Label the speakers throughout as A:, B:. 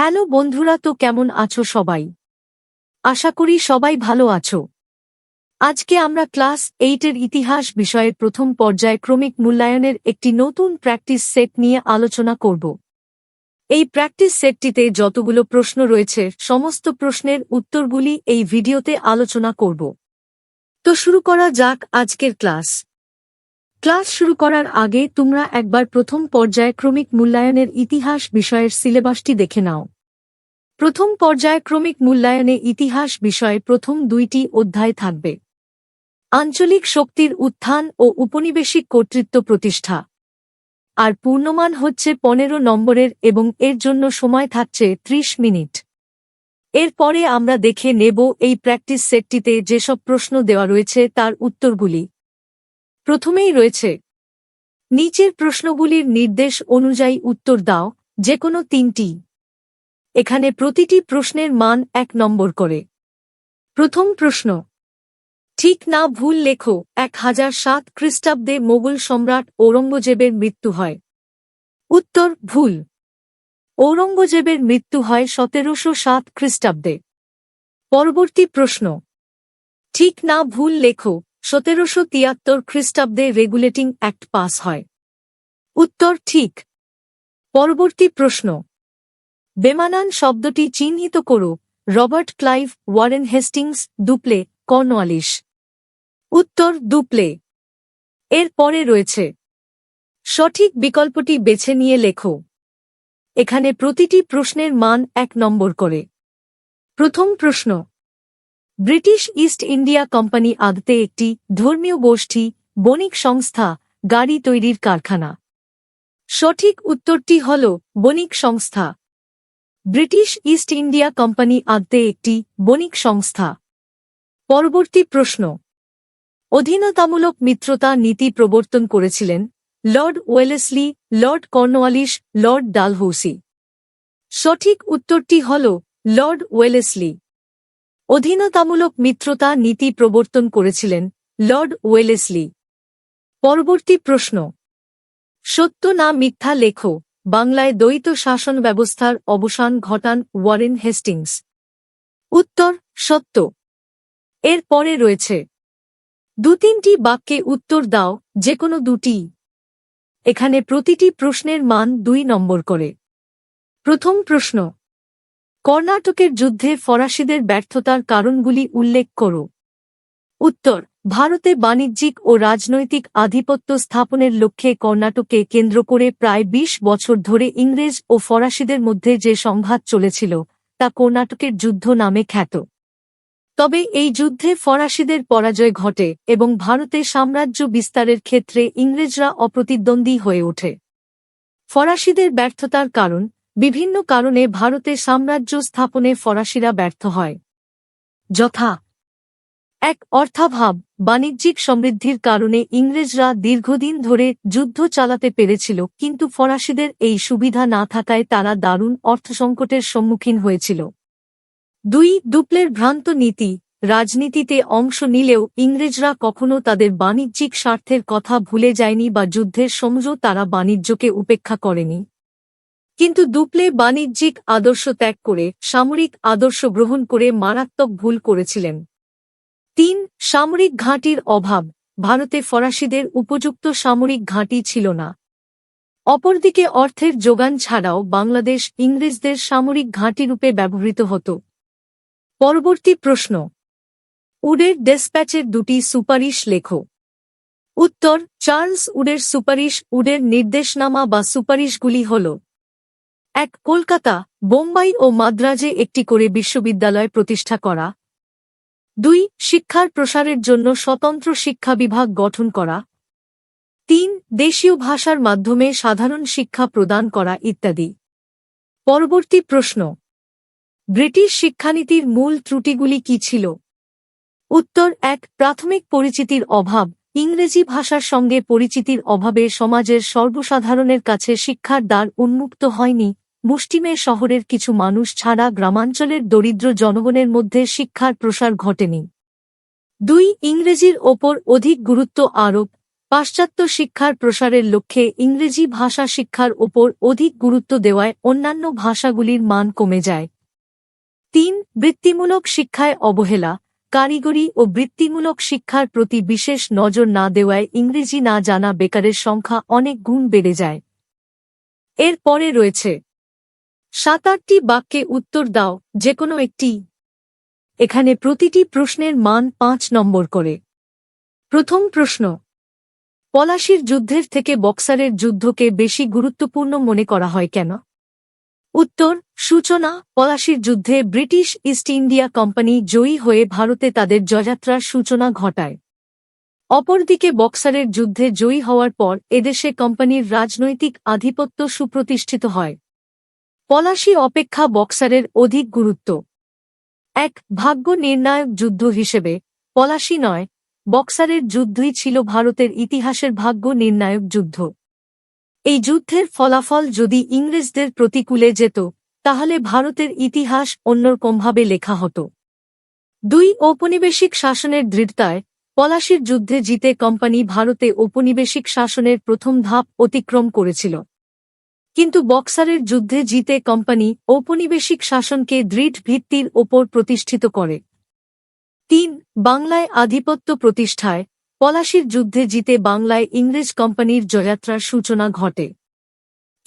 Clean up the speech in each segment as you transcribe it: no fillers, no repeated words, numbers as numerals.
A: Hello বন্ধুরা, তো কেমন আছো সবাই? আশা করি সবাই ভালো আছো। আজকে আমরা ক্লাস 8 এর ইতিহাস বিষয়ের প্রথম পর্যায়ক্রমিক মূল্যায়নের একটি নতুন প্র্যাকটিস সেট নিয়ে আলোচনা করব। এই প্র্যাকটিস সেটটিতে যতগুলো প্রশ্ন রয়েছে সমস্ত প্রশ্নের উত্তরগুলি এই ভিডিওতে আলোচনা করব। তো শুরু করা যাক আজকের ক্লাস। ক্লাস শুরু করার আগে তোমরা একবার প্রথম পর্যায়ক্রমিক মূল্যায়নের ইতিহাস বিষয়ের সিলেবাসটি দেখে নাও। প্রথম পর্যায়ক্রমিক মূল্যায়নে ইতিহাস বিষয়ে প্রথম 2টি অধ্যায় থাকবে। আঞ্চলিক শক্তির উত্থান ও উপনিবেশিক কর্তৃত্ব প্রতিষ্ঠা। আর পূর্ণমান হচ্ছে 15 নম্বরের এবং এর জন্য সময় থাকছে 30 মিনিট। এরপরে আমরা দেখে নেব এই প্র্যাকটিস সেটটিতে যেসব প্রশ্ন দেওয়া রয়েছে তার উত্তরগুলি। প্রথমেই রয়েছে, নিচের প্রশ্নগুলির নির্দেশ অনুযায়ী উত্তর দাও, যে কোনো 3টি। এখানে প্রতিটি প্রশ্নের মান 1 নম্বর করে। প্রথম প্রশ্ন, ঠিক না ভুল লেখো। 1007 খ্রিস্টাব্দে মোগল সম্রাট ঔরঙ্গজেবের মৃত্যু হয়। উত্তর ভুল। ঔরঙ্গজেবের মৃত্যু হয় 1707 খ্রিস্টাব্দে। পরবর্তী প্রশ্ন, ঠিক না ভুল লেখো। 1773 খ্রিস্টাব্দে রেগুলেটিং অ্যাক্ট পাস হয়। উত্তর ঠিক। পরবর্তী প্রশ্ন, বেমানান শব্দটি চিহ্নিত করো। Robert Clive, Warren Hastings, Dupleix, Cornwallis. উত্তর দুপ্লে। এর পরে রয়েছে, সঠিক বিকল্পটি বেছে নিয়ে লেখো। এখানে প্রতিটি প্রশ্নের মান 1 নম্বর করে। প্রথম প্রশ্ন, ব্রিটিশ ইস্ট ইন্ডিয়া কোম্পানি আদতে একটি ধর্মীয় গোষ্ঠী, বণিক সংস্থা, গাড়ি তৈরির কারখানা। সঠিক উত্তরটি হল বণিক সংস্থা। ব্রিটিশ ইস্ট ইন্ডিয়া কোম্পানি আদতে একটি বণিক সংস্থা। পরবর্তী প্রশ্ন, অধীনতামূলক মিত্রতা নীতি প্রবর্তন করেছিলেন Lord Wellesley, Lord Cornwallis, Lord Dalhousie. সঠিক উত্তরটি হল লর্ড ওয়েলেসলি। অধীনতামূলক মিত্রতা নীতি প্রবর্তন করেছিলেন লর্ড ওয়েলেসলি। পরবর্তী প্রশ্ন, সত্য না মিথ্যা লেখো। বাংলায় দ্বৈত শাসন ব্যবস্থার অবসান ঘটান ওয়ারেন হেস্টিংস। উত্তর সত্য। এর পরে রয়েছে, 2-3টি বাক্যে উত্তর দাও, যে কোনো 2টি। এখানে প্রতিটি প্রশ্নের মান 2 নম্বর করে। প্রথম প্রশ্ন, কর্ণাটকের যুদ্ধে ফরাসিদের ব্যর্থতার কারণগুলি উল্লেখ করো। উত্তর, ভারতে বাণিজ্যিক ও রাজনৈতিক আধিপত্য স্থাপনের লক্ষ্যে কর্ণাটককে কেন্দ্র করে প্রায় 20 বছর ধরে ইংরেজ ও ফরাসিদের মধ্যে যে সংঘাত চলেছিল তা কর্ণাটকের যুদ্ধ নামে খ্যাত। তবে এই যুদ্ধে ফরাসিদের পরাজয় ঘটে এবং ভারতে সাম্রাজ্য বিস্তারের ক্ষেত্রে ইংরেজরা অপ্রতিদ্বন্দ্বী হয়ে ওঠে। ফরাসিদের ব্যর্থতার কারণ, বিভিন্ন কারণে ভারতে সাম্রাজ্য স্থাপনে ফরাসিরা ব্যর্থ হয়। যথা: 1. অর্থাভাব। বাণিজ্যিক সমৃদ্ধির কারণে ইংরেজরা দীর্ঘদিন ধরে যুদ্ধ চালাতে পেরেছিল, কিন্তু ফরাসিদের এই সুবিধা না থাকায় তারা দারুণ অর্থসংকটের সম্মুখীন হয়েছিল। 2. দুপ্লের ভ্রান্ত নীতি। রাজনীতিতে অংশ নিলেও ইংরেজরা কখনো তাদের বাণিজ্যিক স্বার্থের কথা ভুলে যায়নি বা যুদ্ধের সময়ও তারা বাণিজ্যকে উপেক্ষা করেনি। কিন্তু দুপ্লে বাণিজ্যিক আদর্শ ত্যাগ করে সামরিক আদর্শ গ্রহণ করে মারাত্মক ভুল করেছিলেন। 3. সামরিক ঘাঁটির অভাব। ভারতে ফরাসিদের উপযুক্ত সামরিক ঘাঁটি ছিল না। অপরদিকে অর্থের যোগান ছাড়াও বাংলাদেশ ইংরেজদের সামরিক ঘাঁটিরূপে ব্যবহৃত হতো। পরবর্তী প্রশ্ন, উডের ডেসপ্যাচের 2টি সুপারিশ লেখো। উত্তর, চার্লস উডের সুপারিশ। উডের নির্দেশনামা বা সুপারিশগুলি হল: 1. কলকাতা, বোম্বাই ও মাদ্রাজে একটি করে বিশ্ববিদ্যালয় প্রতিষ্ঠা করা। 2. শিক্ষার প্রসারের জন্য স্বতন্ত্র শিক্ষা বিভাগ গঠন করা। 3. দেশীয় ভাষার মাধ্যমে সাধারণ শিক্ষা প্রদান করা ইত্যাদি। পরবর্তী প্রশ্ন, ব্রিটিশ শিক্ষানীতির মূল ত্রুটিগুলি কি ছিল? উত্তর, 1. প্রাথমিক পরিচিতির অভাব। ইংরেজি ভাষার সঙ্গে পরিচিতির অভাবে সমাজের সর্বসাধারণের কাছে শিক্ষার দ্বার উন্মুক্ত হয়নি। মুষ্টিমেয় শহরের কিছু মানুষ ছাড়া গ্রামাঞ্চলের দরিদ্র জনগণের মধ্যে শিক্ষার প্রসার ঘটেনি। 2. ইংরেজির ওপর অধিক গুরুত্ব আরোপ। পাশ্চাত্য শিক্ষার প্রসারের লক্ষ্যে ইংরেজি ভাষা শিক্ষার ওপর অধিক গুরুত্ব দেওয়ায় অন্যান্য ভাষাগুলির মান কমে যায়। ৩. বৃত্তিমূলক শিক্ষায় অবহেলা, কারিগরি ও বৃত্তিমূলক শিক্ষার প্রতি বিশেষ নজর না দেওয়ায় ইংরেজি না জানা বেকারের সংখ্যা অনেক গুণ বেড়ে যায়। এর পরে রয়েছে ৭-৮টি বাক্যে উত্তর দাও, যেকোনো একটি। এখানে প্রতিটি প্রশ্নের মান ৫ নম্বর করে। প্রথম প্রশ্ন, পলাশির যুদ্ধের থেকে বক্সারের যুদ্ধকে বেশি গুরুত্বপূর্ণ মনে করা হয় কেন? উত্তর, সূচনা। পলাশির যুদ্ধে ব্রিটিশ ইস্ট ইন্ডিয়া কোম্পানি জয়ী হয়ে ভারতে তাদের জয়যাত্রার সূচনা ঘটায়। অপরদিকে বক্সারের যুদ্ধে জয়ী হওয়ার পর এদেশে কোম্পানির রাজনৈতিক আধিপত্য সুপ্রতিষ্ঠিত হয়। পলাশি অপেক্ষা বক্সারের অধিক গুরুত্ব। ১. ভাগ্য নির্ণায়ক যুদ্ধ হিসেবে পলাশি নয়, বক্সারের যুদ্ধই ছিল ভারতের ইতিহাসের ভাগ্য নির্ণায়ক যুদ্ধ। এই যুদ্ধের ফলাফল যদি ইংরেজদের প্রতিকূলে যেত, তাহলে ভারতের ইতিহাস অন্যরকমভাবে লেখা হতো। ২. ঔপনিবেশিক শাসনের দৃঢ়তায় পলাশির যুদ্ধে জিতে কোম্পানি ভারতে ঔপনিবেশিক শাসনের প্রথম ধাপ অতিক্রম করেছিল। কিন্তু বক্সারের যুদ্ধে জিতে কোম্পানি ঔপনিবেশিক শাসনকে দৃঢ় ভিত্তির ওপর প্রতিষ্ঠিত করে। ৩. বাংলায় আধিপত্য প্রতিষ্ঠায় পলাশির যুদ্ধে জিতে বাংলায় ইংরেজ কোম্পানির জয়যাত্রার সূচনা ঘটে।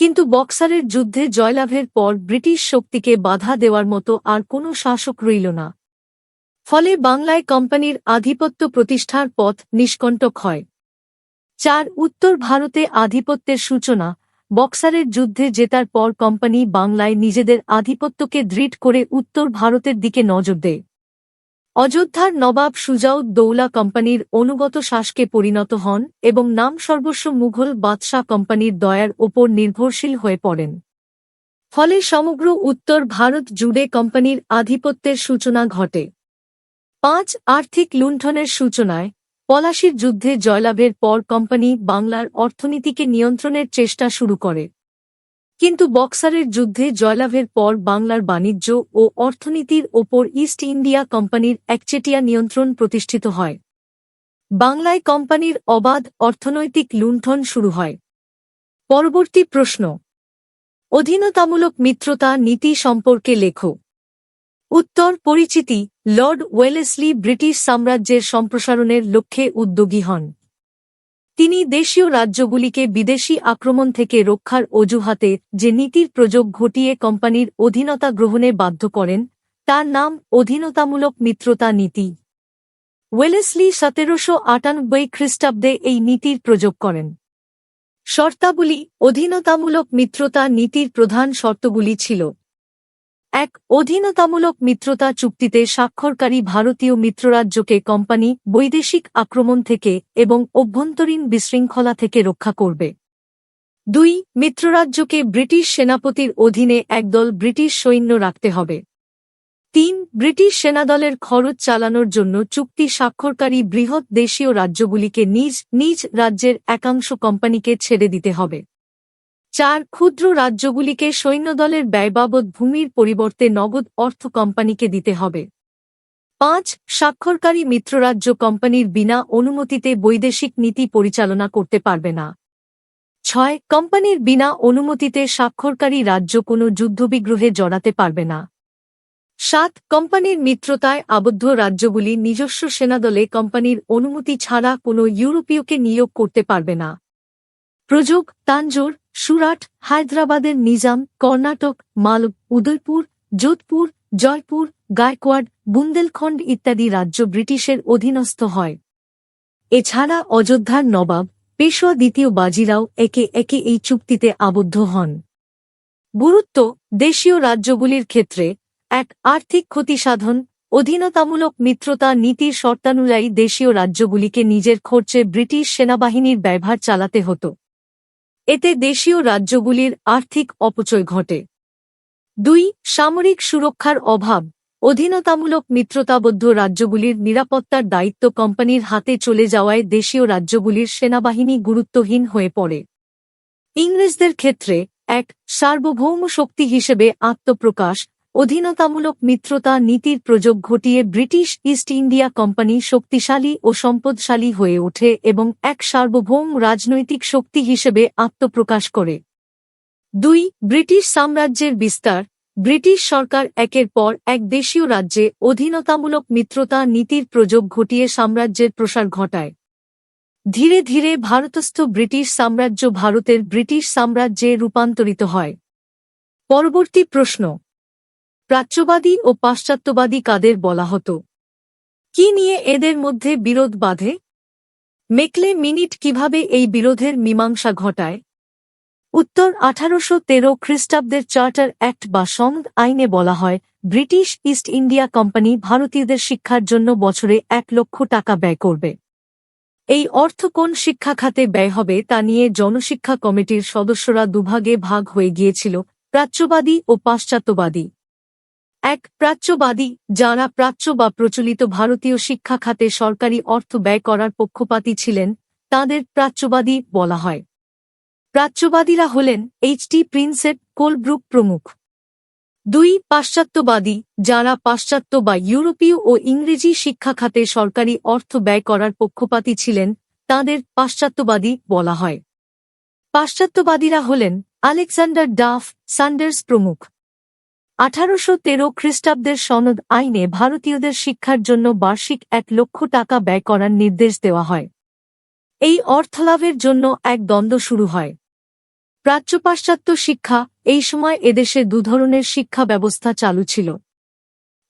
A: কিন্তু বক্সারের যুদ্ধে জয়লাভের পর ব্রিটিশ শক্তিকে বাধা দেওয়ার মতো আর কোনো শাসক রইল না। ফলে বাংলায় কোম্পানির আধিপত্য প্রতিষ্ঠার পথ নিষ্কণ্টক হয়। ৪. উত্তর ভারতে আধিপত্যের সূচনা বক্সারের যুদ্ধে জেতার পর কোম্পানি বাংলায় নিজেদের আধিপত্যকে দৃঢ় করে উত্তর ভারতের দিকে নজর দেয়। অযোধ্যার নবাব সুজাউদ্দৌলা কোম্পানির অনুগত শাসকে পরিণত হন এবং নাম সর্বস্ব মুঘল বাদশাহ কোম্পানির দয়ার ওপর নির্ভরশীল হয়ে পড়েন। ফলে সমগ্র উত্তর ভারত জুড়ে কোম্পানির আধিপত্যের সূচনা ঘটে। ৫. আর্থিক লুণ্ঠনের সূচনায় পলাশির যুদ্ধে জয়লাভের পর কোম্পানি বাংলার অর্থনীতিকে নিয়ন্ত্রণের চেষ্টা শুরু করে। কিন্তু বক্সারের যুদ্ধে জয়লাভের পর বাংলার বাণিজ্য ও অর্থনীতির ওপর ইস্ট ইন্ডিয়া কোম্পানির একচেটিয়া নিয়ন্ত্রণ প্রতিষ্ঠিত হয়। বাংলায় কোম্পানির অবাধ অর্থনৈতিক লুণ্ঠন শুরু হয়। পরবর্তী প্রশ্ন, অধীনতামূলক মিত্রতা নীতি সম্পর্কে লেখো। উত্তর, পরিচিতি। লর্ড ওয়েলেসলি ব্রিটিশ সাম্রাজ্যের সম্প্রসারণের লক্ষ্যে উদ্যোগী হন। তিনি দেশীয় রাজ্যগুলিকে বিদেশী আক্রমণ থেকে রক্ষার অজুহাতে যে নীতির প্রয়োগ ঘটিয়ে কোম্পানির অধীনতা গ্রহণে বাধ্য করেন, তার নাম অধীনতামূলক মিত্রতা নীতি। ওয়েলেসলি ১৭৯৮ খ্রিস্টাব্দে এই নীতির প্রয়োগ করেন। শর্তাবলী। অধীনতামূলক মিত্রতা নীতির প্রধান শর্তগুলি ছিল: ১. অধীনতামূলক মিত্রতা চুক্তিতে স্বাক্ষরকারী ভারতীয় মিত্ররাজ্যকে কোম্পানি বৈদেশিক আক্রমণ থেকে এবং অভ্যন্তরীণ বিশৃঙ্খলা থেকে রক্ষা করবে। ২. মিত্ররাজ্যকে ব্রিটিশ সেনাপতির অধীনে একদল ব্রিটিশ সৈন্য রাখতে হবে। ৩. ব্রিটিশ সেনাদলের খরচ চালানোর জন্য চুক্তি স্বাক্ষরকারী বৃহৎ দেশীয় রাজ্যগুলিকে নিজ নিজ রাজ্যের একাংশ কোম্পানিকে ছেড়ে দিতে হবে। ৪. ক্ষুদ্র রাজ্যগুলিকে সৈন্যদলের ব্যয়বাবদ ভূমির পরিবর্তে নগদ অর্থ কোম্পানিকে দিতে হবে। ৫. স্বাক্ষরকারী মিত্ররাজ্য কোম্পানির বিনা অনুমতিতে বৈদেশিক নীতি পরিচালনা করতে পারবে না। ৬. কোম্পানির বিনা অনুমতিতে স্বাক্ষরকারী রাজ্য কোনো যুদ্ধবিগ্রহে জড়াতে পারবে না। ৭. কোম্পানির মিত্রতায় আবদ্ধ রাজ্যগুলি নিজস্ব সেনাদলে কোম্পানির অনুমতি ছাড়া কোনো ইউরোপীয়কে নিয়োগ করতে পারবে না। প্রযোগ: তাঞ্জোর, সুরাট, হায়দ্রাবাদের নিজাম, কর্ণাটক, মালব, উদয়পুর, যোধপুর, জয়পুর, গায়কোয়াড়, বুন্দেলখণ্ড ইত্যাদি রাজ্য ব্রিটিশের অধীনস্থ হয়। এছাড়া অযোধ্যার নবাব পেশোয়া দ্বিতীয় বাজিরাও একে একে এই চুক্তিতে আবদ্ধ হন। গুরুত্ব: দেশীয় রাজ্যগুলির ক্ষেত্রে ১. আর্থিক ক্ষতিসাধন। অধীনতামূলক মিত্রতা নীতির শর্তানুযায়ী দেশীয় রাজ্যগুলিকে নিজের খরচে ব্রিটিশ সেনাবাহিনীর ব্যয়ভার চালাতে হতো। এতে দেশীয় রাজ্যগুলির আর্থিক অপচয় ঘটে। ২. সামরিক সুরক্ষার অভাব। অধীনতামূলক মিত্রতাবদ্ধ রাজ্যগুলির নিরাপত্তার দায়িত্ব কোম্পানির হাতে চলে যাওয়ায় দেশীয় রাজ্যগুলির সেনাবাহিনী গুরুত্বহীন হয়ে পড়ে। ইংরেজদের ক্ষেত্রে ১. সার্বভৌম শক্তি হিসেবে আত্মপ্রকাশ। অধীনতামূলক মিত্রতা নীতির প্রয়োগ ঘটিয়ে ব্রিটিশ ইস্ট ইন্ডিয়া কোম্পানি শক্তিশালী ও সম্পদশালী হয়ে ওঠে এবং এক সার্বভৌম রাজনৈতিক শক্তি হিসেবে আত্মপ্রকাশ করে। ২. ব্রিটিশ সাম্রাজ্যের বিস্তার। ব্রিটিশ সরকার একের পর এক দেশীয় রাজ্যে অধীনতামূলক মিত্রতা নীতির প্রয়োগ ঘটিয়ে সাম্রাজ্যের প্রসার ঘটায়। ধীরে ধীরে ভারতস্থ ব্রিটিশ সাম্রাজ্য ভারতের ব্রিটিশ সাম্রাজ্যে রূপান্তরিত হয়। পরবর্তী প্রশ্ন: প্রাচ্যবাদী ও পাশ্চাত্যবাদী কাদের বলা হতো? কি নিয়ে এদের মধ্যে বিরোধ বাধে? মেকলে মিনিট কিভাবে এই বিরোধের মীমাংসা ঘটায়? উত্তর: 1813 খ্রিস্টাব্দের চার্টার অ্যাক্ট বা সংঘ আইনে বলা হয়, ব্রিটিশ ইস্ট ইন্ডিয়া কোম্পানি ভারতীয়দের শিক্ষার জন্য বছরে 1 লক্ষ টাকা ব্যয় করবে। এই অর্থ কোন শিক্ষা খাতে ব্যয় হবে তা নিয়ে জনশিক্ষা কমিটির সদস্যরা দুভাগে ভাগ হয়ে গিয়েছিল: প্রাচ্যবাদী ও পাশ্চাত্যবাদী। ১. প্রাচ্যবাদী, যাঁরা প্রাচ্য বা প্রচলিত ভারতীয় শিক্ষা খাতে সরকারি অর্থ ব্যয় করার পক্ষপাতী ছিলেন, তাঁদের প্রাচ্যবাদী বলা হয়। প্রাচ্যবাদীরা হলেন এইচ.টি. প্রিন্সেপ, কোলব্রুক প্রমুখ। ২. পাশ্চাত্যবাদী, যাঁরা পাশ্চাত্য বা ইউরোপীয় ও ইংরেজি শিক্ষা খাতে সরকারি অর্থ ব্যয় করার পক্ষপাতী ছিলেন, তাঁদের পাশ্চাত্যবাদী বলা হয়। পাশ্চাত্যবাদীরা হলেন আলেকজান্ডার ডাফ, সান্ডার্স প্রমুখ। 1813 খ্রিস্টাব্দের সনদ আইনে ভারতীয়দের শিক্ষার জন্য বার্ষিক 1 লক্ষ টাকা ব্যয় করার নির্দেশ দেওয়া হয়। এই অর্থলাভের জন্য এক দ্বন্দ্ব শুরু হয়। প্রাচ্য পাশ্চাত্য শিক্ষা। এই সময় এদেশে দুধরনের শিক্ষা ব্যবস্থা চালু ছিল।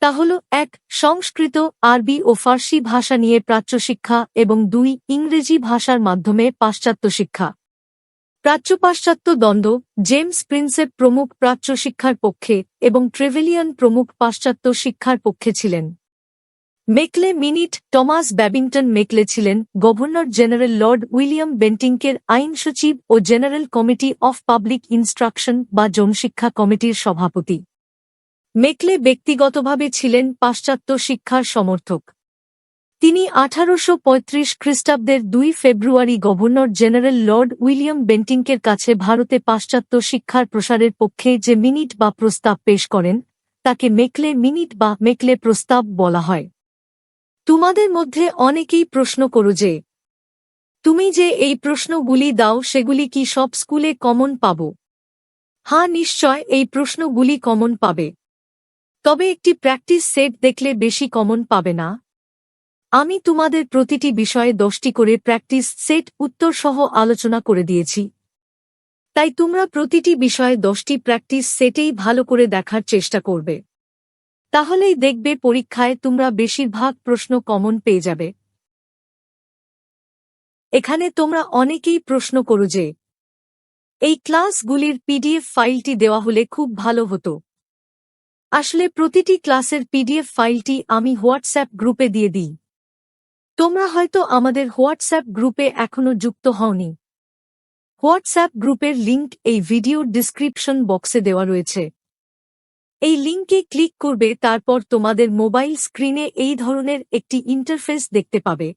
A: তা হল: ১. সংস্কৃত, আরবি ও ফার্সি ভাষা নিয়ে প্রাচ্য শিক্ষা এবং ২. ইংরেজি ভাষার মাধ্যমে পাশ্চাত্য শিক্ষা। প্রাচ্য পাশ্চাত্য দ্বন্দ্ব। জেমস প্রিন্সেপ প্রমুখ প্রাচ্য শিক্ষার পক্ষে এবং ট্রেভেলিয়ান প্রমুখ পাশ্চাত্য শিক্ষার পক্ষে ছিলেন। Macaulay minute. Thomas Babington Macaulay ছিলেন গভর্নর জেনারেল লর্ড উইলিয়াম বেন্টিংকের আইন সচিব ও general committee of public instruction বা জনশিক্ষা কমিটির সভাপতি। মেকলে ব্যক্তিগতভাবে ছিলেন পাশ্চাত্য শিক্ষার সমর্থক। তিনি 1835 খ্রিস্টাব্দের 2 ফেব্রুয়ারি গভর্নর জেনারেল লর্ড উইলিয়াম বেন্টিংকের কাছে ভারতে পাশ্চাত্য শিক্ষার প্রসারের পক্ষে যে মিনিট বা প্রস্তাব পেশ করেন, তাকে মেকলে মিনিট বা মেকলে প্রস্তাব বলা হয়। তোমাদের মধ্যে অনেকেই প্রশ্ন করো যে, তুমি যে এই প্রশ্নগুলি দাও সেগুলি কি সব স্কুলে কমন পাবো? হ্যাঁ, নিশ্চয় এই প্রশ্নগুলি কমন পাবে। তবে একটি প্র্যাকটিস সেট দেখলে বেশি কমন পাবে না। আমি তোমাদের প্রতিটি বিষয়ে 10টি করে প্র্যাকটিস সেট উত্তর সহ আলোচনা করে দিয়েছি। তাই তোমরা প্রতিটি বিষয়ে 10টি প্র্যাকটিস সেটেই ভালো করে দেখার চেষ্টা করবে। তাহলেই দেখবে পরীক্ষায় তোমরা বেশিরভাগ প্রশ্ন কমন পেয়ে যাবে। এখানে তোমরা অনেকেই প্রশ্ন করো যে, এই ক্লাসগুলির পিডিএফ ফাইলটি দেওয়া হলে খুব ভালো হতো। আসলে প্রতিটি ক্লাসের পিডিএফ ফাইলটি আমি হোয়াটসঅ্যাপ গ্রুপে দিয়ে দিই। তোমরা হয়তো আমাদের হোয়াটসঅ্যাপ গ্রুপে এখনো যুক্ত হওনি। হোয়াটসঅ্যাপ গ্রুপের লিংক এই ভিডিওর ডিসক্রিপশন বক্সে দেওয়া রয়েছে। এই লিংকে ক্লিক করবে, তারপর তোমাদের মোবাইল স্ক্রিনে এই ধরনের একটি ইন্টারফেস দেখতে পাবে।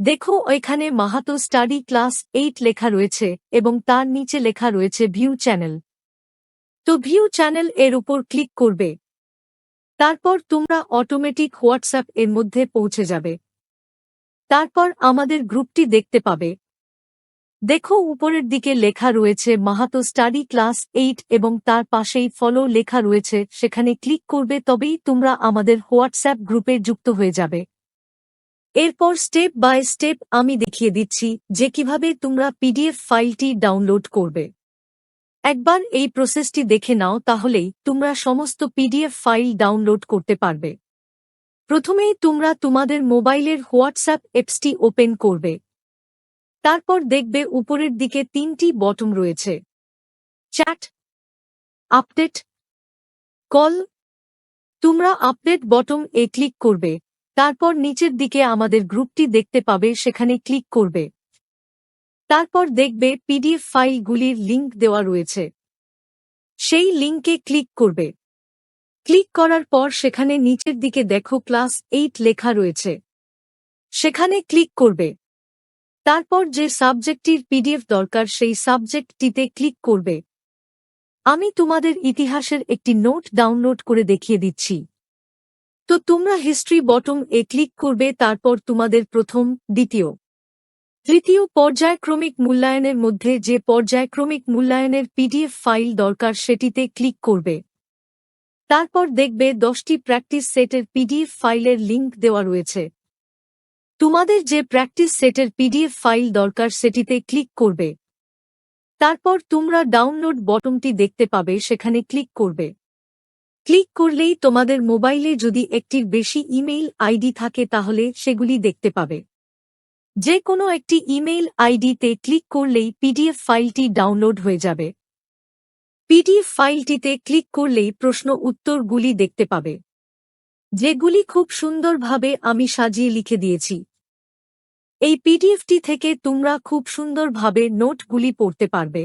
A: দেখো, এখানে মাহাতো স্টাডি ক্লাস 8 লেখা রয়েছে এবং তার নিচে লেখা রয়েছে ভিউ চ্যানেল। তো ভিউ চ্যানেল এর উপর ক্লিক করবে। তারপর তোমরা অটোমেটিক হোয়াটসঅ্যাপ এর মধ্যে পৌঁছে যাবে। তারপর আমাদের গ্রুপটি দেখতে পাবে। দেখো, উপরের দিকে লেখা রয়েছে মাহাতো স্টাডি ক্লাস 8 এবং তার পাশেই ফলো লেখা রয়েছে, সেখানে ক্লিক করবে, তবেই তোমরা আমাদের হোয়াটসঅ্যাপ গ্রুপে যুক্ত হয়ে যাবে। এরপর স্টেপ বাই স্টেপ আমি দেখিয়ে দিচ্ছি যে কিভাবে তোমরা পিডিএফ ফাইলটি ডাউনলোড করবে। একবার এই প্রসেসটি দেখে নাও, তাহলেই তোমরা সমস্ত পিডিএফ ফাইল ডাউনলোড করতে পারবে। প্রথমেই তোমরা তোমাদের মোবাইলের হোয়াটসঅ্যাপ অ্যাপসটি ওপেন করবে। তারপর দেখবে উপরের দিকে 3টি বটন রয়েছে: চ্যাট, আপডেট, কল। তোমরা আপডেট বটন এ ক্লিক করবে। তারপর নিচের দিকে আমাদের গ্রুপটি দেখতে পাবে, সেখানে ক্লিক করবে। তারপর দেখবে পিডিএফ ফাইলগুলির লিংক দেওয়া রয়েছে। সেই লিংকে ক্লিক করবে। ক্লিক করার পর সেখানে নিচের দিকে দেখো ক্লাস 8 লেখা রয়েছে, সেখানে ক্লিক করবে। তারপর যে সাবজেক্টটির পিডিএফ দরকার সেই সাবজেক্টটিতে ক্লিক করবে। আমি তোমাদের ইতিহাসের একটি নোট ডাউনলোড করে দেখিয়ে দিচ্ছি। তো তোমরা হিস্ট্রি বটম এ ক্লিক করবে, তারপর তোমাদের প্রথম, দ্বিতীয়, তৃতীয় পর্যায়ক্রমিক মূল্যায়নের মধ্যে যে পর্যায়ক্রমিক মূল্যায়নের পিডিএফ ফাইল দরকার সেটিতে ক্লিক করবে। তারপর দেখবে 10টি প্র্যাকটিস সেটের পিডিএফ ফাইলের লিংক দেওয়া রয়েছে। তোমাদের যে প্র্যাকটিস সেটের পিডিএফ ফাইল দরকার সেটিতে ক্লিক করবে। তারপর তোমরা ডাউনলোড বটনটি দেখতে পাবে, সেখানে ক্লিক করবে। ক্লিক করলেই তোমাদের মোবাইলে যদি একটির বেশি ইমেইল আইডি থাকে তাহলে সেগুলি দেখতে পাবে। যে কোনো একটি ইমেইল আইডিতে ক্লিক করলেই পিডিএফ ফাইলটি ডাউনলোড হয়ে যাবে। পিডিএফ ফাইলটিতে ক্লিক করলেই প্রশ্ন উত্তরগুলি দেখতে পাবে, যেগুলি খুব সুন্দরভাবে আমি সাজিয়ে লিখে দিয়েছি। এই পিডিএফটি থেকে তোমরা খুব সুন্দরভাবে নোটগুলি পড়তে পারবে।